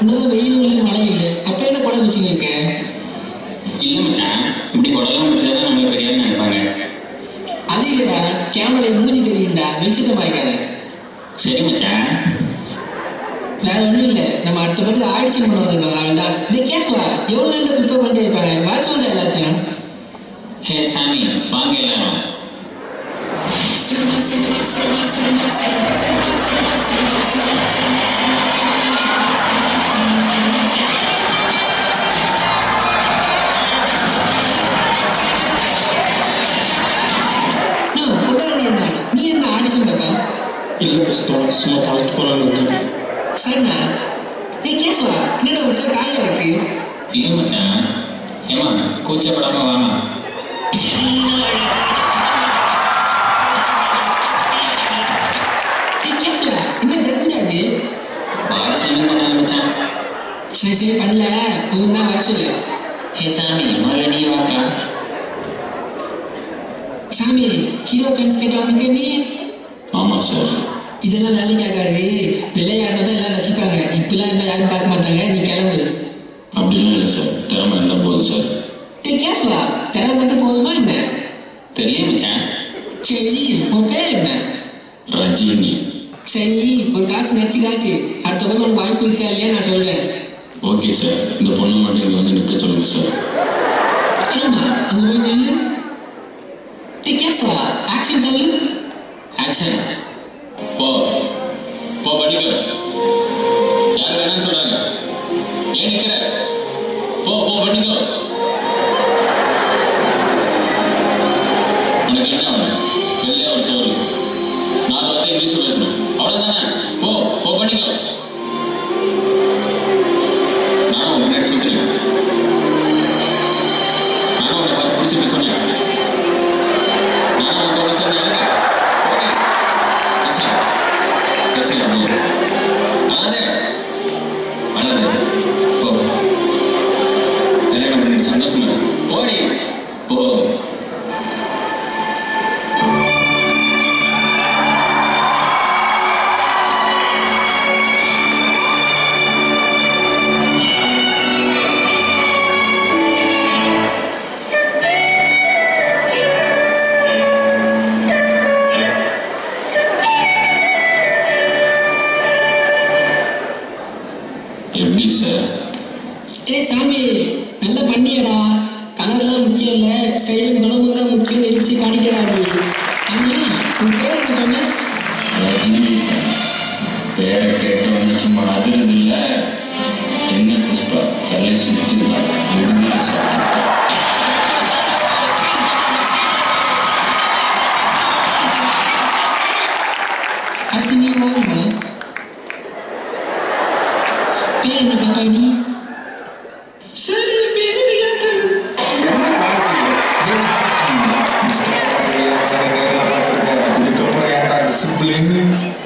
இன்னும் வெயில் இல்லை மழை இல்லை, அப்ப என்ன குடம் வச்சுன்னு இருக்கேன்? இல்லை மச்சான், இப்படி குடலாம் பிடிச்சா நம்மளை பெரியான்னு நினைப்பாங்க. அது இல்லைடா, கேமரா மூஞ்சி தெரியும்டா, வெளிச்சத்தை பாய்க்காத. சரி மச்சான். வேற ஒன்றும் இல்லை, நம்ம அடுத்த படத்துக்கு ஆடிஷன் பண்ண வந்திருக்கோம், அவள் தான். இதே கேஸ்வா எவ்வளோ நேரம் ப்ரிப்பேர் பண்ணிட்டு இருப்பாங்க, வர சொல்ல எல்லாத்தையும். ஹே சாமி, வாங்க எல்லாரும். நீ என்ன ஆடிஷன் பார்த்தா? இல்லை புஷ்பா, சும்மா பார்த்து போகலான்னு வந்தேன். சரிண்ணா. ஏ கேஸ்வா, என்னடா ஒரு சில காலையில் இருக்கு? இரு மச்சான், ஏமா கூச்சப்படாம வாமா. என்ன ஜெயிச்சிடாது ஆடிஷன் பண்ணாங்க மச்சான். சரி சரி பண்ணல, ஒன்று தான் வர சொல்லு. ஹே சாமி, முதல்ல நீ வாப்பா. சாமி, ஹீரோ சான்ஸ் கேட்டா வந்து நீ? ஆமாம் சார். இதெல்லாம் வேலைக்கு ஆகாது, பிள்ளையாருந்தா தான் எல்லாம் ரசிப்பாங்க. இப்பெல்லாம் இருந்தால் யாரும் பார்க்க மாட்டாங்க, நீ கிளம்பு. அப்படிலாம் இல்லை சார், திறமை இருந்தால் போதும் சார். கேஸ்வா, திறமை மட்டும் போதுமா என்ன? தெரியல மச்சான். சரி, உன் பேர் என்ன? ரஜினி. சரி, ஒரு காட்சி நடிச்சு காட்சி, அடுத்த பக்கம் உனக்கு வாய்ப்பு இருக்கா இல்லையா நான் சொல்றேன். ஓகே சார், இந்த பொண்ணு மட்டும் இங்கே வந்து நிற்க சொல்லுங்க சார். ஏமா அங்கே போய் நில்லு. கேஸ்வா, ஆக்ஷன் சொல்லு. ஆக்ஷன். போ போ படிக்க. யார் வேணாம்னு சொல்றாங்க, ஏன் நிற்கிற? போ போ பண்ணிக்கோ. உனக்கு என்ன வேணும்? வெளியே ஒரு தோல் 4 வார்த்தை இங்கிலீஷ் பேசணும், அவ்வளோதானே? போ போ பண்ணிக்கோ. நானும் உங்க முன்னாடி சொல்றேன், நானும் உன்னை பார்த்து பிடிச்சி சொன்னேன். நானும் உன் தோல் சேர்ந்து எழுதுறேன். சந்தோஷமா போடி போ. எப்படி சார்? ஏ சாமி, நல்லா பண்ணியடா. கலர்லாம் முக்கியம் இல்லை, செயலும் குணமும் தான் முக்கியம். நிறுத்தி காணிக்கடா நீ. ஆமா, உன் பேர் என்ன சொன்ன? ரஜினிகாந்த். பேரை கேட்டவங்க சும்மா அதிரது இல்லை. என்ன புஷ்பா, தலை சுற்றுதா? எழுதி சாப்பிட்டா அடுத்து நீ வாங்கம்மா. பேர் என்ன பாப்பா நீ?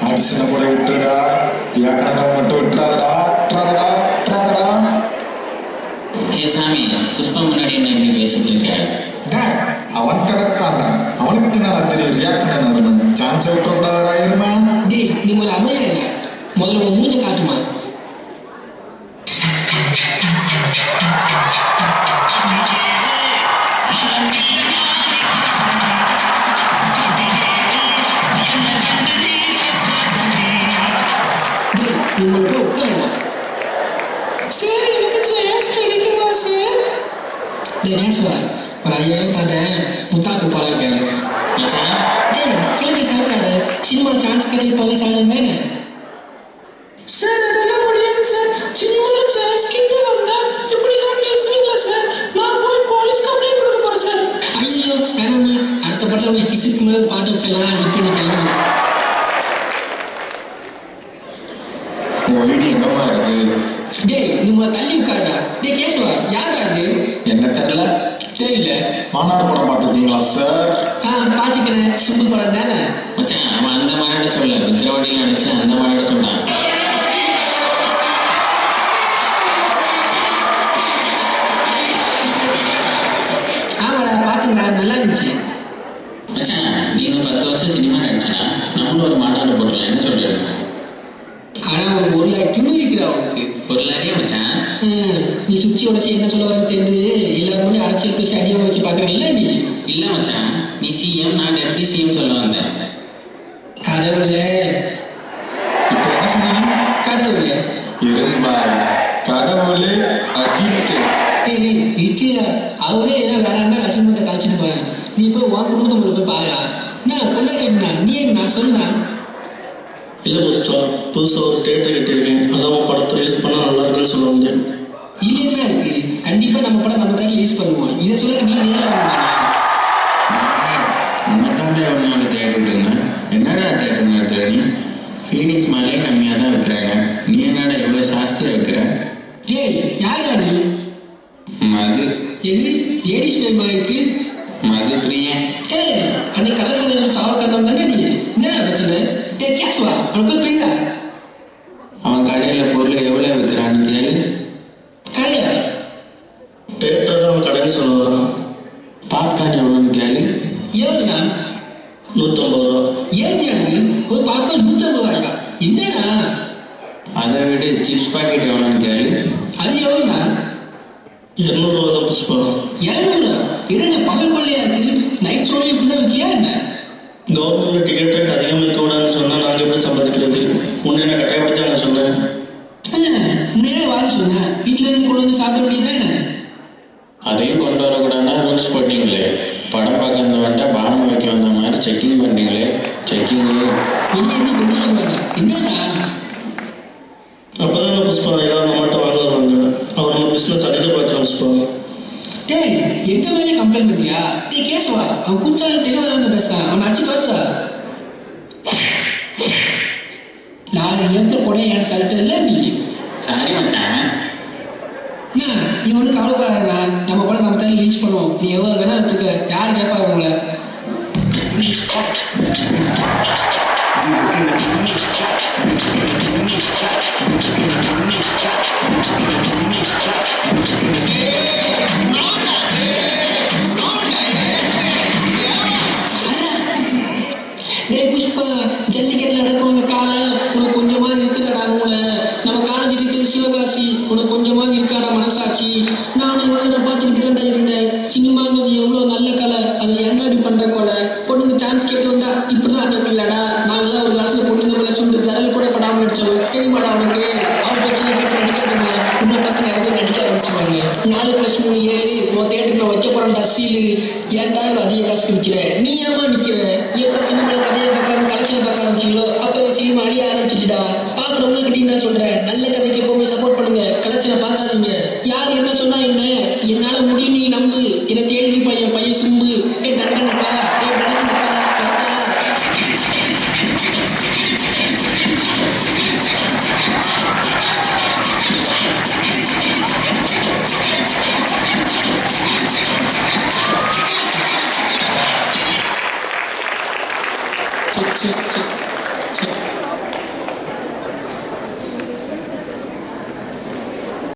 ஆடிஷனை கூட விட்டுடா, வியாக்கரணம் மட்டும் விட்டுறாதடா. ஏ சாமி, புஷ்பா முன்னாடி என்ன இப்படி பேசிட்டு இருக்க? அவன் கிடக்காண்டா, அவனுக்கு நல்லா தெரியும் வியாக்கரணம் வரணும். சான்ஸ் விட்டுறதாடா. இருமா டேய், நீ முதல்ல அமையா இல்லை, முதல்ல உன் மூஞ்ச காட்டுமா. நீ மட்டும் உட்காருங்க. சார், எனக்கு சான்ஸ் கிடைக்குமா சார்? டேய் நேசுவா, ஒரு 5000 தரேன், முத்தாக்கு போல இருக்காரு. டேய் கேள்வி சார்க்காரு, சினிமாவில் சான்ஸ் கிடைப்பாங்க சாதம் தானே? சார் அதெல்லாம் முடியாது சார், சினிமாவில் சான்ஸ் கிட்ட வந்தா இப்படிலாம் பேசுவீங்களா சார்? நான் போய் போலீஸ் கம்ப்ளைண்ட் கொடுக்க போறேன் சார். ஐயோ வேணாமா, அடுத்த படத்தில் உங்களை கிசுக்கு மேலே பாட்டு வச்சிடலாம். இப்போ நீ கிளம்பணும். எங்கம்மா இருக்கு? டேய் நீ தள்ளி உட்காருடா. டேய் கேசுவா, யாரா அது? என்ன தெரியல. தெரியல. மாநாடு படம் பார்த்துருக்கீங்களா சார்? பார்த்துக்கிறேன், சுண்டு படம் தானே மச்சான். அவன் அந்த மாதிரி சொல்ல, விக்கிரவாடியில் நடிச்சு அந்த மாதிரி கடவுளே இப்ப என்ன சொன்னீங்க? கடவுளே இரும்பாய் கடவுளே அஜித். இச்சியா அவரே ஏதோ வேற இருந்தா அசிங்கத்தை கழிச்சிட்டு போறேன். நீ போய் உன் குடும்பத்தை போய் பாயா நான் கொண்டாடினா நீ என்ன சொல்லுனா? இல்லை புதுசா புதுசாக ஒரு தேட்டர் கட்டியிருக்கேன். அதான் படத்தை ரிலீஸ் பண்ணால் நல்லா இருக்குன்னு சொல்ல வந்தேன். இல்ல என்ன இருக்கு? கண்டிப்பா நம்ம படம் நம்ம தான் ரிலீஸ் பண்ணுவோம். இதை சொல்ல நீ நேரம் உன்னத்தாண்டே ஒரு நாள் தேடிட்டு இருந்தேன். என்னடா தேட்டர் நேரத்தில் நீ ஃபீனிக்ஸ் மேலே கம்மியாக தான் வைக்கிறாங்க. நீ என்னடா எவ்வளோ ஜாஸ்தியாக வைக்கிற? டேய் யாரா நீ? மது. எது லேடிஸ் வேணுமா இருக்கு? மது பிரியன். டேய் அன்னைக்கு கலசன சாவக்காரன் தானே நீ? என்னடா பிரச்சனை? டேய் கேஸ்வா அவன் போய் பிரியா. அவன் கடையில் பொருள் எவ்வளோ விற்கிறான்னு கேளு. கடையா? தேட்டர் தான் அவன் கடைன்னு சொல்ல வரான். பாப்கார்ன் எவ்வளோன்னு கேளு. எவ்வளோண்ணா? 150 ரூபா. ஏத்தியா நீ ஒரு பாக்க 150 ரூபாயா? என்னடா? அதை விட சிப்ஸ் பாக்கெட் எவ்வளோன்னு கேளு. அது எவ்வளோண்ணா? 200 ரூபா தான் புஷ்பா. 200? என்னென்ன பகல் கொள்ளையா இருக்கு? நைட் ஷோல இப்படிதான் வைக்கியா என்ன? கவர்மெண்ட்ல டிக்கெட் ரேட் அதிகமாக இருக்கக்கூடாதுன்னு சொன்னால் நாங்கள் எப்படி சம்பாதிக்கிறது? முன்னே என்ன கட்டாயப்படுத்தி நான் சொன்னேன். முன்னே வாங்க சொன்னேன். வீட்டில இருந்து கொண்டு வந்து சாப்பிட வேண்டியதானே? அதையும் கொண்டு வரக்கூடாதுன்னா ரூல்ஸ் போட்டிங்களே. படம் பார்க்க வந்து வந்துட்டா பானம் வைக்க வந்த மாதிரி செக்கிங் பண்ணீங்களே. செக்கிங்கு வெளியே இருந்து கொண்டு வருவாங்க. என்னடா? அப்போ தான் புஷ்பா எல்லாரும் நம்மகிட்ட வாங்க வருவாங்க. அவர் நம்ம பிஸ்னஸ் அடிக்க பார்த்துருவோம் புஷ்பா. டேய் எங்க மேலே கம்ப்ளைண்ட் பண்ணியா? டேய் கேஸ்வா அவன் குச்சாலும் தெளிவாக பேசுறான். அவன் அடிச்சு தோத்துறா. நான் எப்படி கூட எனக்கு தடுத்ததில்ல நீ. சாரி மச்சான். என்ன நீ ஒன்றும் கவலைப்படாதா. நம்ம படம் நம்ம தான் ரிலீஸ் பண்ணுவோம். நீ எவ்வளோ வேணா வச்சுக்க. யார் கேட்பா உங்களை? டேய் புஷ்பா ஜல்லிக்கட்டில் நடக்கும் காலம் உனக்கு கொஞ்சமா இருக்குதாடா? உங்களை நம்ம காலேஜ் இருக்குது சிவகாசி. உனக்கு கொஞ்சமா இருக்காடா மனசாட்சி? நானும் இவ்வளோ பார்த்துக்கிட்டு தான் இருந்தேன். சினிமாங்கிறது எவ்வளோ நல்ல கலை. அது ஏன்டா இப்படி பண்ற கொலை? பொண்ணுங்க சான்ஸ் கேட்டு வந்தா இப்படிதான் அனுப்பிடலடா. நாங்களாம் ஒரு காலத்துல பொண்ணுங்க மேலே சுண்டு விரல் கூட படாமல் நடிச்சவங்க. தெரியுமாடா அவனுக்கு? அவன் பிரச்சனை கேட்டு நடிக்காதவங்க உன்னை பார்த்து நிறைய பேர் நடிக்க ஆரம்பிச்சுவாங்க. 4+3 7 உன் தேட்டருக்கு வைக்க போறான்டா சீலு. ஏன்டா அதிக காசுக்கு விற்கிற? நீ ஏமா நிற்கிற? எப்போ சினிமாவில் கதையை பார்க்காம கலெக்ஷன் பார்க்க ஆரம்பிச்சிங்களோ அப்போ சினிமா அழிய ஆரம்பிச்சிச்சுடா. பார்க்குறவங்க கிட்டே நான் சொல்கிறேன், நல்ல கதைக்கு எப்போவுமே சப்போர்ட் பண்ணுங்க. கலெக்ஷனை பார்க்காதீங்க. யார் என்ன சொன்னா என்ன? என்னால் முடியும் நீ நம்பு. என்னை தேடி பையன் சிம்பு. தண்டனக்கா தண்டனக்கா கரெக்டா? Check.